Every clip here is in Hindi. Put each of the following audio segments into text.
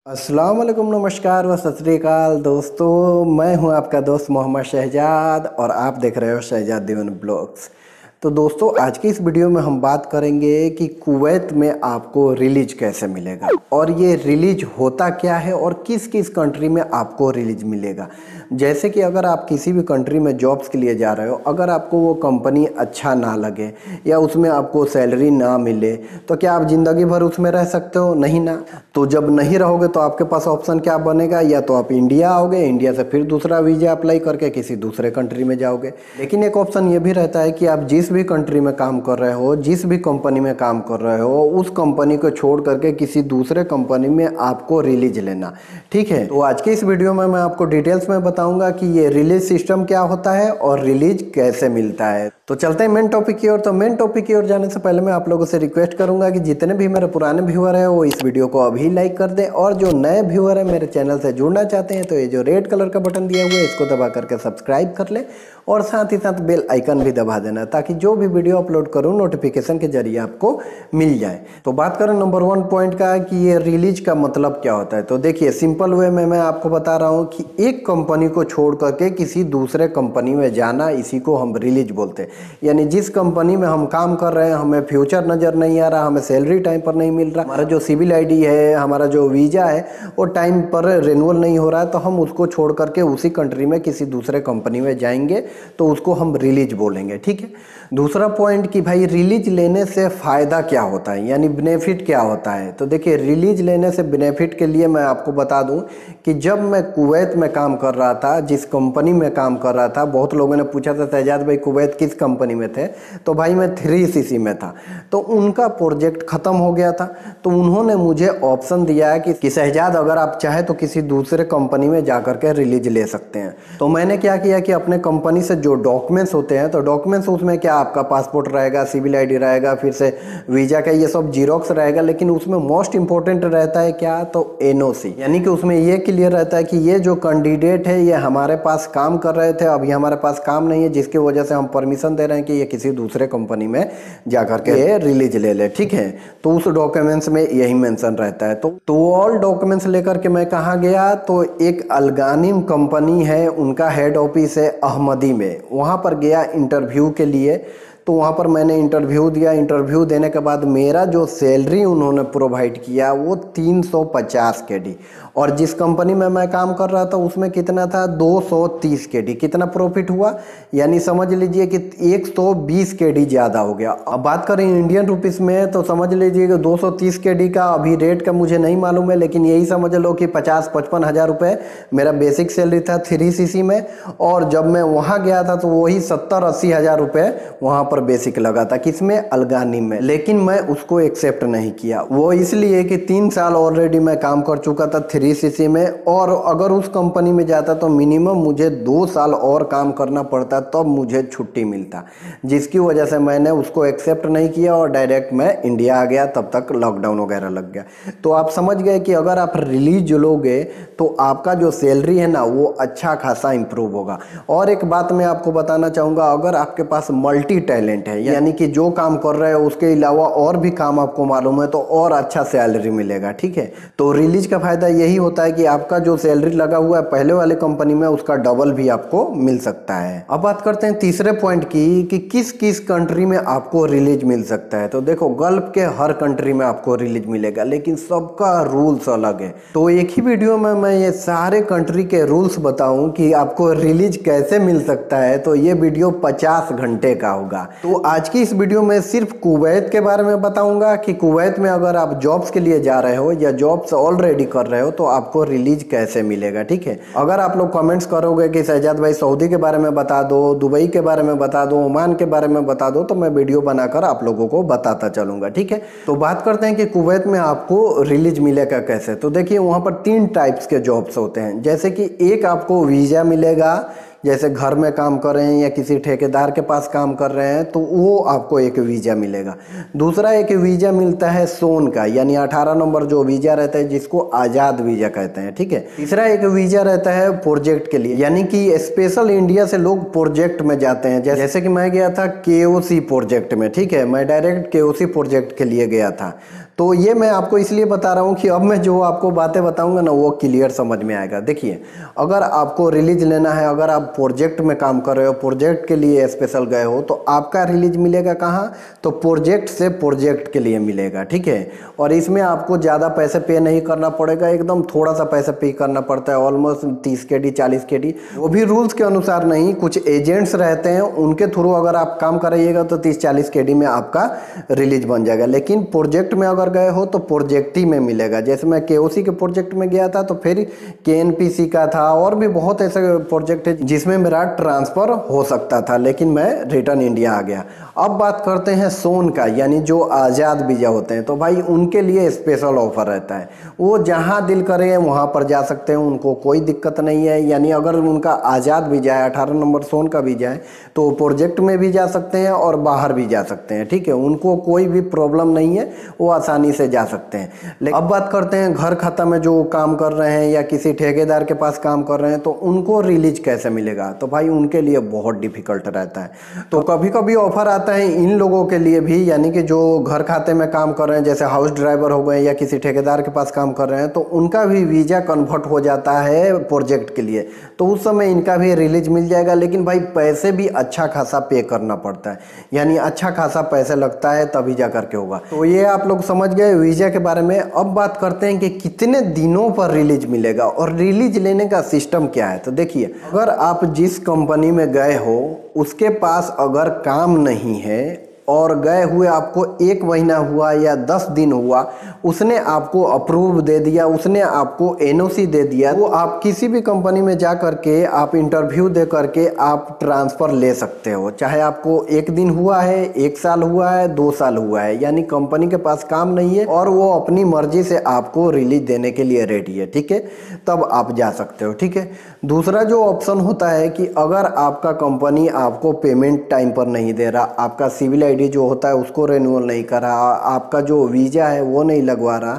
अस्सलाम वालेकुम, नमस्कार व सत श्री अकाल दोस्तों। मैं हूं आपका दोस्त मोहम्मद शहजाद और आप देख रहे हो शहजाद दीवान ब्लॉग्स। तो दोस्तों, आज की इस वीडियो में हम बात करेंगे कि कुवैत में आपको रिलीज कैसे मिलेगा और ये रिलीज होता क्या है और किस किस कंट्री में आपको रिलीज मिलेगा। जैसे कि अगर आप किसी भी कंट्री में जॉब्स के लिए जा रहे हो, अगर आपको वो कंपनी अच्छा ना लगे या उसमें आपको सैलरी ना मिले तो क्या आप ज़िंदगी भर उसमें रह सकते हो? नहीं ना। तो जब नहीं रहोगे तो आपके पास ऑप्शन क्या बनेगा? या तो आप इंडिया आओगे, इंडिया से फिर दूसरा वीज़ा अप्लाई करके किसी दूसरे कंट्री में जाओगे। लेकिन एक ऑप्शन ये भी रहता है कि आप जिस भी कंट्री में काम कर रहे हो, जिस भी कंपनी में काम कर रहे हो, उस कंपनी को छोड़ करके किसी दूसरे कंपनी में आपको रिलीज लेना। ठीक है, तो आज के इस वीडियो में मैं आपको डिटेल्स में बताऊंगा कि ये रिलीज सिस्टम क्या होता है और रिलीज कैसे मिलता है। तो चलते हैं मेन टॉपिक की ओर। तो मेन टॉपिक की ओर जाने से पहले मैं आप लोगों से रिक्वेस्ट करूंगा कि जितने भी मेरे पुराने व्यूअर हैं वो इस वीडियो को अभी लाइक कर दें, और जो नए व्यूअर हैं मेरे चैनल से जुड़ना चाहते हैं तो ये जो रेड कलर का बटन दिया हुआ है इसको दबा करके सब्सक्राइब कर ले, और साथ ही साथ बेल आइकन भी दबा देना ताकि जो भी वीडियो अपलोड करूं नोटिफिकेशन के जरिए आपको मिल जाए। तो बात करें नंबर 1 पॉइंट का कि ये रिलीज का मतलब क्या होता है। तो देखिए, सिंपल वे में मैं आपको बता रहा हूं कि एक कंपनी को छोड़ करके किसी दूसरे कंपनी में जाना, इसी को हम रिलीज बोलते हैं। यानी जिस कंपनी में हम काम कर रहे हैं हमें फ्यूचर नज़र नहीं आ रहा, हमें सैलरी टाइम पर नहीं मिल रहा, हमारा जो सिविल आईडी है, हमारा जो वीज़ा है वो टाइम पर रिन्यूअल नहीं हो रहा है, तो हम उसको छोड़ करके उसी कंट्री में किसी दूसरे कंपनी में जाएंगे तो उसको हम रिलीज बोलेंगे। ठीक है। दूसरा पॉइंट कि भाई रिलीज लेने से फ़ायदा क्या होता है, यानी बेनिफिट क्या होता है। तो देखिए, रिलीज लेने से बेनिफिट के लिए मैं आपको बता दूं कि जब मैं कुवैत में काम कर रहा था, जिस कंपनी में काम कर रहा था, बहुत लोगों ने पूछा था शहजाद भाई कुवैत किस कंपनी में थे, तो भाई मैं 3CC में था। तो उनका प्रोजेक्ट ख़त्म हो गया था, तो उन्होंने मुझे ऑप्शन दिया है कि शहजाद अगर आप चाहे तो किसी दूसरे कंपनी में जा कर के रिलीज ले सकते हैं। तो मैंने क्या किया कि अपने कंपनी से जो डॉक्यूमेंट्स होते हैं, तो डॉक्यूमेंट्स उसमें क्या आपका पासपोर्ट रहेगा, सिविल आईडी रहेगा, फिर से वीज़ा का ये सब जीरोक्स रहेगा, लेकिन उसमें मोस्ट इंपॉर्टेंट रहता है क्या, तो NOC। यानी कि उसमें ये क्लियर रहता है कि ये जो कैंडिडेट है ये हमारे पास काम कर रहे थे, अभी हमारे पास काम नहीं है, जिसकी वजह से हम परमिशन दे रहे हैं कि ये किसी दूसरे कंपनी में जा करके ये रिलीज ले ले। ठीक है, तो उस डॉक्यूमेंट्स में यही मेंशन रहता है। तो ऑल डॉक्यूमेंट्स लेकर के मैं कहाँ गया, तो एक अलगानिम कंपनी है, उनका हेड ऑफिस है अहमदी में, वहाँ पर गया इंटरव्यू के लिए। तो वहाँ पर मैंने इंटरव्यू दिया। इंटरव्यू देने के बाद मेरा जो सैलरी उन्होंने प्रोवाइड किया वो 350 KD, और जिस कंपनी में मैं काम कर रहा था उसमें कितना था, 230 KD। कितना प्रॉफिट हुआ, यानी समझ लीजिए कि 120 KD ज़्यादा हो गया। अब बात करें इंडियन रुपीस में, तो समझ लीजिए कि 230 KD का अभी रेट का मुझे नहीं मालूम है, लेकिन यही समझ लो कि 50-55 हज़ार रुपये मेरा बेसिक सैलरी था 3CC में, और जब मैं वहाँ गया था तो वही 70-80 हज़ार रुपये वहाँ पर बेसिक लगा था। किसमें, अलगानिम में। लेकिन मैं उसको एक्सेप्ट नहीं किया, वो इसलिए कि 3 साल ऑलरेडी मैं काम कर चुका था 3CC में, और अगर उस कंपनी में जाता तो मिनिमम मुझे 2 साल और काम करना पड़ता तब मुझे छुट्टी मिलता, जिसकी वजह से मैंने उसको एक्सेप्ट नहीं किया और डायरेक्ट मैं इंडिया आ गया। तब तक लॉकडाउन वगैरह लग गया। तो आप समझ गए कि अगर आप रिलीज लोगे तो आपका जो सैलरी है ना वो अच्छा खासा इंप्रूव होगा। और एक बात मैं आपको बताना चाहूँगा, अगर आपके पास मल्टी टैलेंट है, यानी कि जो काम कर रहे हो उसके अलावा और भी काम आपको मालूम है, तो और अच्छा सैलरी मिलेगा। ठीक है, तो रिलीज का फायदा यही होता है कि आपका जो सैलरी लगा हुआ है पहले वाली कंपनी में उसका डबल भी आपको मिल सकता है। अब बात करते हैं तीसरे पॉइंट की कि किस किस कंट्री में आपको रिलीज मिल सकता है। तो देखो, गल्फ के हर कंट्री में आपको रिलीज मिलेगा, लेकिन सबका रूल्स अलग है। तो एक ही वीडियो में मैं ये सारे कंट्री के रूल्स बताऊं कि आपको रिलीज कैसे मिल सकता है, तो ये वीडियो 50 घंटे का होगा। तो आज की इस वीडियो में सिर्फ कुवैत के बारे में बताऊंगा कि कुवैत में अगर आप जॉब्स के लिए जा रहे हो या जॉब्स ऑलरेडी कर रहे हो तो आपको रिलीज कैसे मिलेगा। ठीक है, अगर आप लोग कमेंट्स करोगे कि शहजाद भाई सऊदी के बारे में बता दो, दुबई के बारे में बता दो, ओमान के बारे में बता दो, तो मैं वीडियो बनाकर आप लोगों को बताता चलूंगा। ठीक है, तो बात करते हैं कि कुवैत में आपको रिलीज मिलेगा कैसे। तो देखिए, वहाँ पर 3 टाइप्स के जॉब्स होते हैं। जैसे कि एक आपको वीज़ा मिलेगा, जैसे घर में काम कर रहे हैं या किसी ठेकेदार के पास काम कर रहे हैं तो वो आपको एक वीज़ा मिलेगा। दूसरा एक वीज़ा मिलता है सोन का, यानी 18 नंबर जो वीज़ा रहता है जिसको आज़ाद वीज़ा कहते हैं। ठीक है, तीसरा एक वीज़ा रहता है प्रोजेक्ट के लिए, यानी कि स्पेशल इंडिया से लोग प्रोजेक्ट में जाते हैं। जैसे कि मैं गया था KOC प्रोजेक्ट में। ठीक है, मैं डायरेक्ट KOC प्रोजेक्ट के लिए गया था। तो ये मैं आपको इसलिए बता रहा हूँ कि अब मैं जो आपको बातें बताऊंगा ना वो क्लियर समझ में आएगा। देखिए, अगर आपको रिलीज लेना है, अगर आप प्रोजेक्ट में काम कर रहे हो, प्रोजेक्ट के लिए स्पेशल गए हो, तो आपका रिलीज मिलेगा कहाँ? तो प्रोजेक्ट से प्रोजेक्ट के लिए मिलेगा, ठीक है। और इसमें आपको ज़्यादा पैसे पे नहीं करना पड़ेगा, एकदम थोड़ा सा पैसा पे करना पड़ता है, ऑलमोस्ट 30 KD 40 KD, वो भी रूल्स के अनुसार नहीं, कुछ एजेंट्स रहते हैं उनके थ्रू अगर आप काम कराइएगा तो 30-40 KD में आपका रिलीज बन जाएगा। लेकिन प्रोजेक्ट में अगर गए हो तो प्रोजेक्ट ही में मिलेगा। जैसे मैं KOC के प्रोजेक्ट में गया था तो फिर KNPC का था, और भी बहुत ऐसे प्रोजेक्ट है जिसमें मेरा ट्रांसफ़र हो सकता था, लेकिन मैं रिटर्न इंडिया आ गया। अब बात करते हैं सोन का, यानी जो आज़ाद वीज़ा होते हैं, तो भाई उनके लिए स्पेशल ऑफर रहता है। वो जहाँ दिल करे वहाँ पर जा सकते हैं, उनको कोई दिक्कत नहीं है। यानी अगर उनका आज़ाद वीज़ा है, 18 नंबर सोन का वीज़ा है, तो प्रोजेक्ट में भी जा सकते हैं और बाहर भी जा सकते हैं, ठीक है। उनको कोई भी प्रॉब्लम नहीं है, वो आसानी से जा सकते हैं। लेकिन अब बात करते हैं घर खाता में जो काम कर रहे हैं या किसी ठेकेदार के पास काम कर रहे हैं, तो उनको रिलीज कैसे मिलेगा? तो भाई उनके लिए बहुत डिफिकल्ट रहता है। तो कभी कभी ऑफर आता है इन लोगों के लिए भी, यानी कि जो घर खाते में काम कर रहे हैं, जैसे हाउस ड्राइवर हो गए या किसी ठेकेदार के पास काम कर रहे हैं, तो उनका भी वीज़ा कन्वर्ट हो जाता है प्रोजेक्ट के लिए, तो उस समय इनका भी रिलीज मिल जाएगा। लेकिन भाई पैसे भी अच्छा खासा पे करना पड़ता है, यानी अच्छा खासा पैसे लगता है तभी जा करके होगा। तो ये आप लोग समझ गए वीज़ा के बारे में। अब बात करते हैं कि कितने दिनों पर रिलीज मिलेगा और रिलीज लेने का सिस्टम क्या है। तो देखिए, अगर आप जिस कंपनी में गए हो उसके पास अगर काम नहीं है और गए हुए आपको 1 महीना हुआ या 10 दिन हुआ, उसने आपको अप्रूव दे दिया, उसने आपको NOC दे दिया, वो आप किसी भी कंपनी में जा करके आप इंटरव्यू दे करके आप ट्रांसफ़र ले सकते हो। चाहे आपको 1 दिन हुआ है, 1 साल हुआ है, 2 साल हुआ है, यानी कंपनी के पास काम नहीं है और वो अपनी मर्जी से आपको रिलीज देने के लिए रेडी है, ठीक है, तब आप जा सकते हो, ठीक है। दूसरा जो ऑप्शन होता है कि अगर आपका कंपनी आपको पेमेंट टाइम पर नहीं दे रहा, आपका सिविल ID जो होता है उसको रिन्यूअल नहीं कर रहा, आपका जो वीज़ा है वो नहीं लगवा रहा,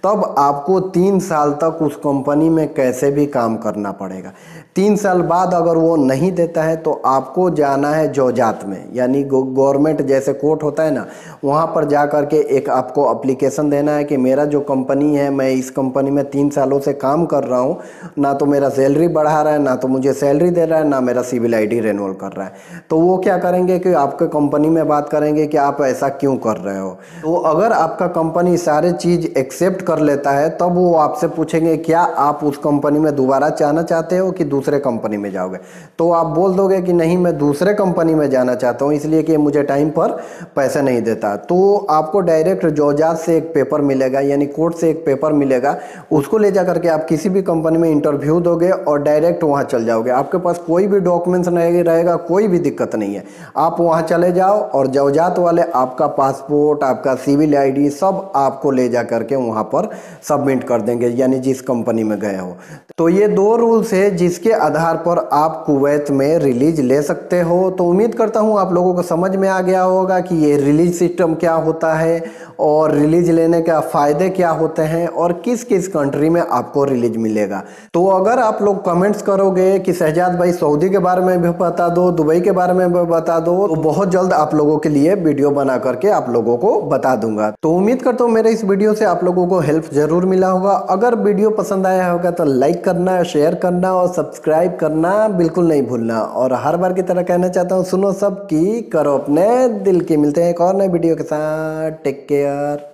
तब आपको 3 साल तक उस कंपनी में कैसे भी काम करना पड़ेगा। 3 साल बाद अगर वो नहीं देता है तो आपको जाना है जोजात में, यानी गवर्नमेंट जैसे कोर्ट होता है ना, वहाँ पर जा कर के एक आपको अप्लीकेशन देना है कि मेरा जो कंपनी है, मैं इस कंपनी में 3 सालों से काम कर रहा हूँ, ना तो मेरा सैलरी बढ़ा रहा है, ना तो मुझे सैलरी दे रहा है, ना मेरा सिविल ID रिन्यूअल कर रहा है। तो वो क्या करेंगे कि आपके कंपनी में बात करेंगे कि आप ऐसा क्यों कर रहे हो। तो अगर आपका कंपनी सारे चीज़ एक्सेप्ट कर लेता है तब वो आपसे पूछेंगे क्या आप उस कंपनी में दोबारा जाना चाहते हो कि दूसरे कंपनी में जाओगे। तो आप बोल दोगे कि नहीं, मैं दूसरे कंपनी में जाना चाहता हूँ, इसलिए कि मुझे टाइम पर पैसे नहीं देता। तो आपको डायरेक्ट जोजात से एक पेपर मिलेगा, यानी कोर्ट से एक पेपर मिलेगा, उसको ले जा करके आप किसी भी कंपनी में इंटरव्यू दोगे और डायरेक्ट वहाँ चल जाओगे। आपके पास कोई भी डॉक्यूमेंट्स नहीं रहेगा, कोई भी दिक्कत नहीं है। आप वहाँ चले जाओ और जोजात वाले आपका पासपोर्ट, आपका सिविल ID सब आपको ले जा करके वहाँ पर सबमिट कर देंगे, यानी जिस कंपनी में गए हो। तो ये 2 रूल्स है जिसके आधार पर आप कुवैत में रिलीज ले सकते हो। तो उम्मीद करता हूँ आप लोगों को समझ में आ गया होगा कि ये रिलीज सिस्टम क्या होता है और रिलीज लेने का फ़ायदे क्या होते हैं और किस किस कंट्री में आपको रिलीज मिलेगा। तो अगर आप लोग कमेंट्स करोगे कि शहजाद भाई सऊदी के बारे में भी बता दो, दुबई के बारे में भी बता दो, तो बहुत जल्द आप लोगों के लिए वीडियो बना करके आप लोगों को बता दूंगा। तो उम्मीद करता हूँ मेरे इस वीडियो से आप लोगों को हेल्प जरूर मिला होगा। अगर वीडियो पसंद आया होगा तो लाइक करना, शेयर करना और सब्सक्राइब करना बिल्कुल नहीं भूलना। और हर बार की तरह कहना चाहता हूँ, सुनो सब की, करो अपने दिल की। मिलते हैं एक और नए वीडियो के साथ। Take care.